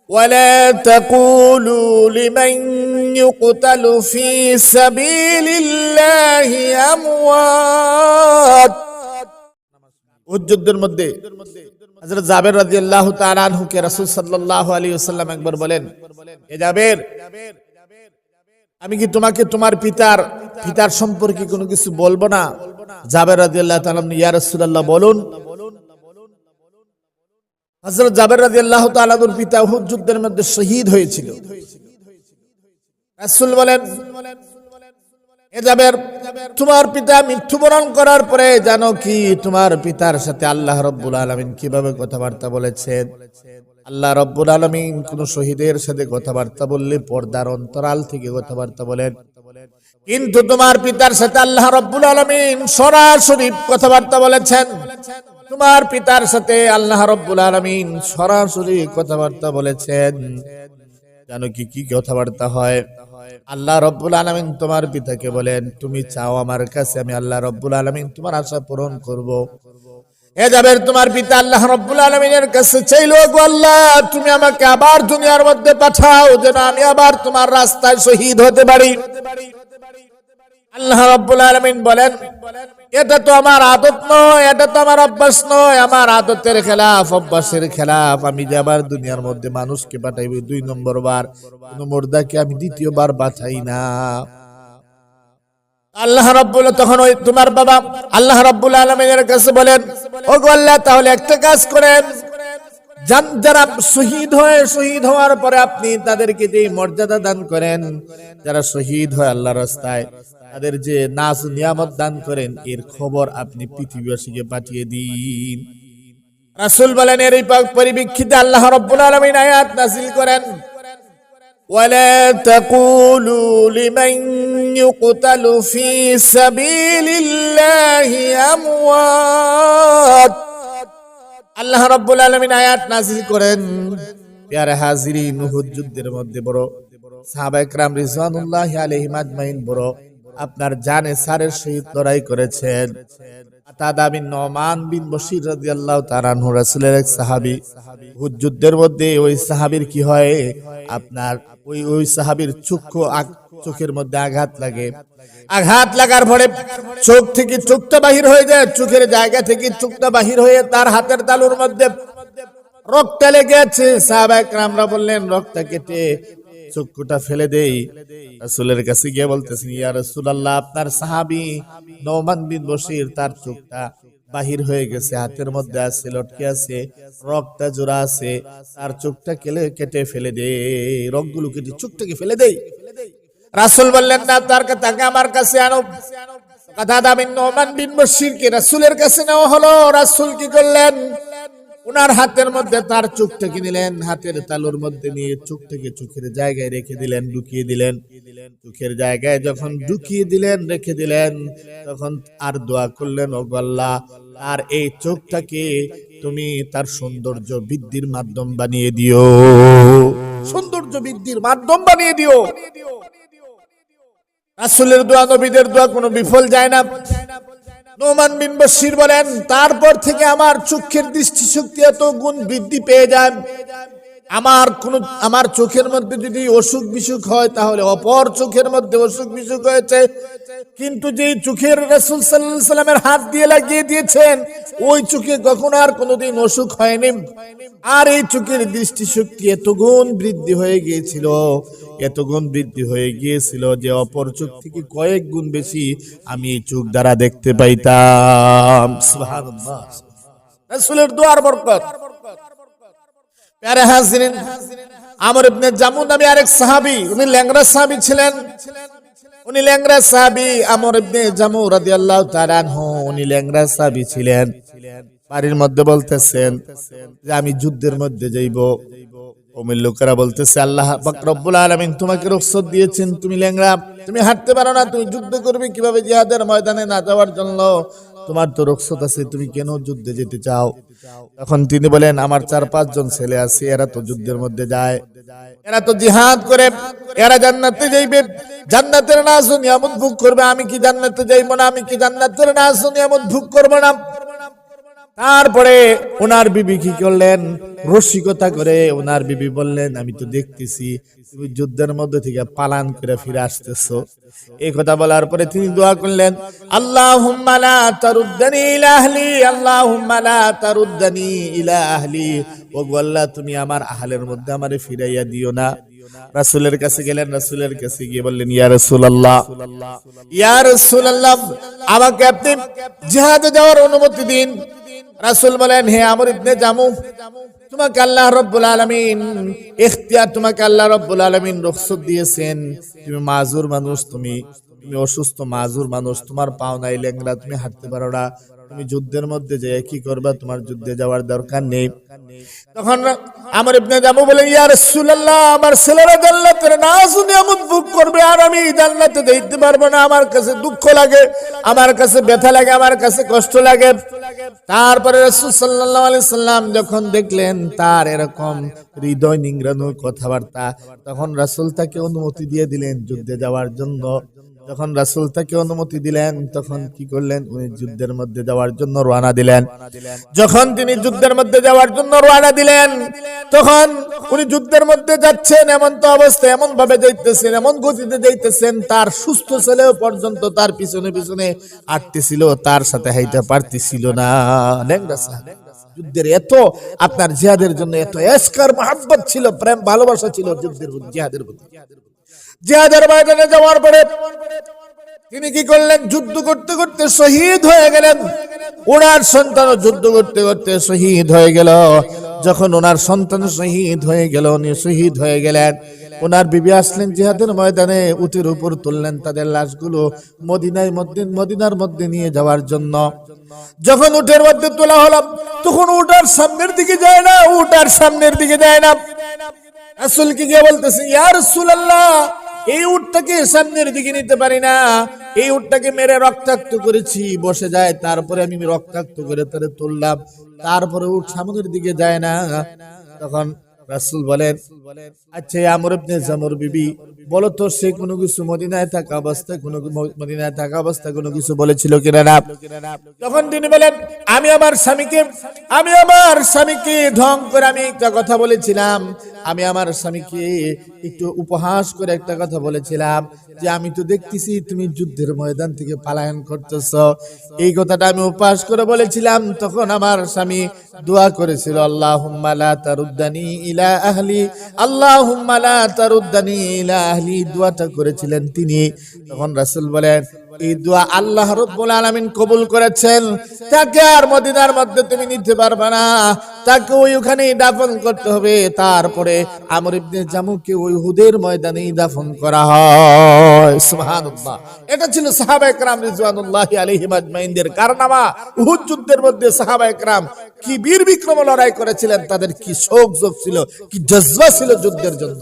ولا تقولوا لمن يقتل في سبيل الله أموات উহুদের মধ্যে হযরত জাবের রাদিয়াল্লাহু তাআলা আনহু কে রাসূল সাল্লাল্লাহু আলাইহি ওয়াসাল্লাম একবার বলেন, এ জাবের, আমি কি তোমাকে তোমার পিতার সম্পর্কে কোনো কিছু বলবো না? জাবের রাদিয়াল্লাহু তাআলা, ইয়া রাসূলুল্লাহ বলুন। হযরত জাবের রাদিয়াল্লাহু তাআলা এর পিতা উহুদ যুদ্ধের মধ্যে শহীদ হয়েছিল। রাসূল বলেন, এ জাবের, তোমার পিতা মৃত্যুবরণ করার পরে জানো কি তোমার পিতার সাথে আল্লাহ রাব্বুল আলামিন কিভাবে কথাবার্তা বলেছেন? আল্লাহ রাব্বুল আলামিন কোন শহীদের সাথে কথাবার্তা বললে পর্দার অন্তরাল থেকে কথাবার্তা বলেন, কিন্তু তোমার পিতার সাথে আল্লাহ রাব্বুল আলামিন সরাসরি কথাবার্তা বলেছেন। তোমার পিতার সাথে আল্লাহ রাব্বুল আলামিন সরাসরি কথাবার্তা বলেছেন। জানো কি কি কথাবার্তা হয়? আল্লাহ রাব্বুল আলামিন তোমার পিতাকে বলেন, তুমি চাও আমার কাছে, আমি আল্লাহ রাব্বুল আলামিন তোমার আশা পূরণ করব। এ জাবের, তোমার পিতা আল্লাহ রাব্বুল আলামিনের কাছে চাইলো, গো আল্লাহ, তুমি আমাকে আবার দুনিয়ার মধ্যে পাঠাও যেন আমি আবার তোমার রাস্তায় শহীদ হতে পারি। আল্লাহ রাব্বুল আলামিন বলেন, এটা তো আমার আদত নয়, এটা তো আমার অভ্যাস নয়, আমার আদতের খেলাফ, অভ্যাসের খেলাফ। আমি যে আবার দুনিয়ার মধ্যে মানুষকে পাঠাইব 2 নম্বর বার, কোন মুর্দাকে আমি দ্বিতীয়বার পাঠাই না। আল্লাহ রাব্বুল, তখন ওই তোমার বাবা আল্লাহ রাব্বুল আলামিনের কাছে বলেন, ও গো আল্লাহ, তাহলে একটা কাজ করেন, যারা শহীদ হওয়ার পরে আপনি তাদেরকে যে মর্যাদা দান করেন, যারা শহীদ হয় আল্লাহর রাস্তায়, তাদের যে নাজ নিয়ামত দান করেন, এর খবর আপনি পৃথিবীবাসীকে পাঠিয়ে দিন। রাসূল বলেন, এর পরিপ্রেক্ষিতে আল্লাহ রাব্বুল আলামিন আয়াত নাযিল করেন, ওয়ালা তাকুলু লিমান ইউকতালু ফি সাবিলিল্লাহি আমওয়াত। আল্লাহ রাব্বুল আলামিন আয়াত নাযিল করেন, প্যারা হাজিরিন, উহুদ যুদ্ধের মধ্যে বড় সাহাবায়ে কেরাম রিজওয়ানুল্লাহি আলাইহিম আজমাইন বড় আপনার জানে সারের সহিত লড়াই করেছেন। আতাদা বিন নোমান বিন বশির রাদিয়াল্লাহু তাআলা আনহু রাসূলের এক সাহাবী। উহুদ যুদ্ধের মধ্যে ওই সাহাবীর কি হয়, আপনার ওই সাহাবীর চোখের মধ্যে আঘাত লাগে। আঘাত লাগার পরে চোখ থেকে চোখটা বাহির হয়ে যায়, চোখের জায়গা থেকে চোখটা বাহির হয়ে তার হাতের তালুর মধ্যে রক্ত লেগেছে। সাহাবায়ে কেরামরা বললেন, রক্ত কেটে চক্ষুটা ফেলে দেই। রাসূলের কাছে গিয়ে বলতেছেন, ইয়া রাসূলুল্লাহ, আপনার সাহাবী নোমান বিন বশির, তার চোখটা বাহির হয়ে গেছে, হাতের মধ্যে আছে, লটকে আছে, রক্ত জোড়া আছে, তার চোখটা কেটে ফেলে দেই, রক্তগুলো কেটে চোখটাকে ফেলে দেই। রাসূল বললেন, না, তাকে আমার কাছে আনো। কাতাদা বিন নোমান বিন বশিরকে রাসূলের কাছে নেওয়া হলো। রাসূল কি করলেন, উনার হাতের মধ্যে তার চোখটাকে নিলেন, হাতের তালুর মধ্যে নিয়ে চোখটাকে চোখের জায়গায় রেখে দিলেন, ঢুকিয়ে দিলেন। চোখের জায়গায় যখন ঢুকিয়ে দিলেন, রেখে দিলেন, তখন আর দোয়া করলেন, ও আল্লাহ, আর এই চোখটাকে তুমি তার সৌন্দর্য বৃদ্ধির মাধ্যম বানিয়ে দিও, সৌন্দর্য বৃদ্ধির মাধ্যম বানিয়ে দিও। রাসূলের দোয়া, নবীদের দোয়া কোনো বিফল যায় না। নোমান বিন বশির বলেন, তারপর থেকে আমার চোখের দৃষ্টিশক্তি এত গুণ বৃদ্ধি পেয়ে যায়, আমার চোখের মধ্যে যদি অসুখ বিসুখ হয়, তাহলে অপর চোখের মধ্যে অসুখ বিসুখ হয়েছে, কিন্তু যেই চোখের রাসূল সাল্লাল্লাহু আলাইহি সাল্লামের হাত দিয়ে লাগিয়ে দিয়েছেন, ওই চোখে কখনো আর কোনোদিন অসুখ হয়নি। আর এই চোখের দৃষ্টিশক্তি এত গুণ বৃদ্ধি হয়ে গিয়েছিল যে অপর চোখ থেকে কয়েক গুণ বেশি আমি এই চোখ দ্বারা দেখতে পাইতাম। সুবহানাল্লাহ, রাসূলের দোয়ার বরকত। প্যারা হাজিরিন, আমর ইবনে জামু নামে আরেক সাহাবী, উনি ল্যাংড়া সাহাবী ছিলেন। আমর ইবনে জামু রাদিয়াল্লাহু তাআলা আনহু, উনি ল্যাংড়া সাহাবী ছিলেন। বাড়ির মধ্যে বলতেছেন যে আমি যুদ্ধের মধ্যে যাইব। ওমর লোকেরা বলতেছে, আল্লাহ পাক রব্বুল আলামিন তোমাকে রুখসত দিয়েছেন, তুমি ল্যাংড়া, তুমি হাঁটতে পারো না, তুমি যুদ্ধ করবে কিভাবে? জিহাদের ময়দানে না যাওয়ার জন্য তোমার তো রুখসত আছে, তুমি কেন যুদ্ধে যেতে চাও? তখন তিনি বলেন, আমার 4-5 জন ছেলে আছে, এরা তো যুদ্ধের মধ্যে যায়, এরা তো জিহাদ করে, এরা জান্নাতে যাইবে, জান্নাতের নাজ ও নিয়ামত ভোগ করবে। আমি কি জান্নাতে যাইব না? আমি কি জান্নাতের নাজ ও নিয়ামত ভোগ করব না? তারপরে ওনার বিবি কি করলেন, রসিকতা করে ওনার বিবি বললেন, আমি তো দেখতেছি তুমি যুদ্ধের মধ্যে থেকে পালান করে ফিরে আসতেছো। এই কথা বলার পরে তিনি দোয়া করলেন, আল্লাহুম্মা লা তারুদ্দানি ইলা আহলি, আল্লাহুম্মা লা তারুদ্দানি ইলা আহলি। ও আল্লাহ, তুমি আমার আহলের মধ্যে আমারে ফিরাইয়া দিও না। রাসূলের কাছে গেলেন, রাসূলের কাছে গিয়ে বললেন, ইয়া রাসূলুল্লাহ, ইয়া রাসূলুল্লাহ, আমাকে আপনি জিহাদে যাওয়ার অনুমতি দিন। রাসূল বলেন, হে আমর ইবনে জামু, তোমাকে আল্লাহ রাব্বুল আলামিন ইখতিয়ার, তোমাকে আল্লাহ রাব্বুল আলামিন রুখসত দিয়েছেন। তুমি মাজুর মানুষ, তুমি অসুস্থ মাজুর মানুষ, তোমার পাও নাই, লেংড়া, তুমি হাঁটতে পারো না, তুমি যুদ্ধের মধ্যে যে কি করবা, তোমার যুদ্ধে যাওয়ার দরকার নেই। তখন আমর ইবনে জামু বলেন, ইয়া রাসূলুল্লাহ, আমার ছেলেরা জান্নাতের নাজ নিয়ামত ভোগ করবে আর আমি জান্নাতে যেতে পারবো না, আমার কাছে দুঃখ লাগে, আমার কাছে ব্যথা লাগে, আমার কাছে কষ্ট লাগে। তারপরে রাসূল সাল্লাল্লাহু আলাইহি সাল্লাম যখন দেখলেন তার এরকম হৃদয় নিংড়ানো কথাবার্তা, তখন রাসূল তাকে অনুমতি দিয়ে দিলেন যুদ্ধে যাওয়ার জন্য। যখন রাসূল তাকে অনুমতি দিলেন, তখন কি করলেন, উনি যুদ্ধের মধ্যে যাওয়ার জন্য রওনা দিলেন। যখন তিনি যুদ্ধের মধ্যে যাওয়ার জন্য রওনা দিলেন, তখন উনি যুদ্ধের মধ্যে যাচ্ছেন, এমন তো অবস্থা, এমন ভাবে যাইতেছেন, এমন গতিতে যাইতেছেন, তার সুস্থ ছেলেও পর্যন্ত তার পিছনে পিছনে হাঁটতেছিল, তার সাথে হাইতে পারতেছিল না। যুদ্ধের এত আপনার জিহাদের জন্য এত এসকার মহব্বত ছিল, প্রেম ভালোবাসা ছিল যুদ্ধের জিহাদের প্রতি। জিহাদের ময়দানে যাওয়ার পরে তিনি কি করলেন, যুদ্ধ করতে করতে শহীদ হয়ে গেলেন। ওনার সন্তান যুদ্ধ করতে করতে শহীদ হয়ে গেল। যখন ওনার সন্তান শহীদ হয়ে গেল, উনি শহীদ হয়ে গেলেন, ওনার বিবি আসলেন জিহাদের ময়দানে, উটের উপর তুললেন তাদের লাশগুলো মদিনার মধ্যে নিয়ে যাওয়ার জন্য। যখন উটের মধ্যে তোলা হলো, তখন উটার সামনের দিকে যায় না, উটার সামনের দিকে যায় না। রাসূলকে গিয়ে বলতেছে, ইয়া রাসূলুল্লাহ, এই উটটাকে সামনের দিকে নিতে পারি না, এই উটটাকে মেরে রক্তাক্ত করেছি, বসে যায়, তারপরে আমি রক্তাক্ত করে তারে তুললাম, তারপরে উট সামনের দিকে যায় না। তখন রাসূল বলেন, আচ্ছা আমর ইবনে জামুর বিবি, বলো তো সে কোনো কিছু মদিনায় থাকা অবস্থায় কোনো কিছু বলেছিল কিনা না? তখন তিনি বলেন, আমি আমার স্বামীকে ঢং করে আমি একটা কথা বলেছিলাম, আমি আমার স্বামীকে একটু উপহাস করে একটা কথা বলেছিলাম যে আমি তো দেখতেছি তুমি যুদ্ধের ময়দান থেকে পলায়ন করতেছ, এই কথাটা আমি উপহাস করে বলেছিলাম। তখন আমার স্বামী দোয়া করেছিল, আল্লাহুম্মা লা তারুদ্দানি ইলা আহলি, আল্লাহুম্মা লা তারুদ্দানি ইলা আহলি, দোয়াটা করেছিলেন তিনি। তখন রাসূল বলেন, এই দোয়া আল্লাহ রাব্বুল আলামিন কবুল করেছেন, তাকে আর মদিনার মধ্যে তুমি নিতে পারবে না, তাকে ওইখানেই দাফন করতে হবে। তারপরে আমর ইবনে জামুকে ওই উহুদের ময়দানেই দাফন করা হয়। সুবহানাল্লাহ। এটা ছিল সাহাবায়ে কেরাম রিজওয়ানুল্লাহি আলাইহিম আজমাইনদের কারনামা। উহুদ যুদ্ধের মধ্যে সাহাবায়ে কেরাম কি বীর বিক্রম লড়াই করেছিলেন, তাদের কি শৌক ছিল, কি জজবা ছিল যুদ্ধের জন্য।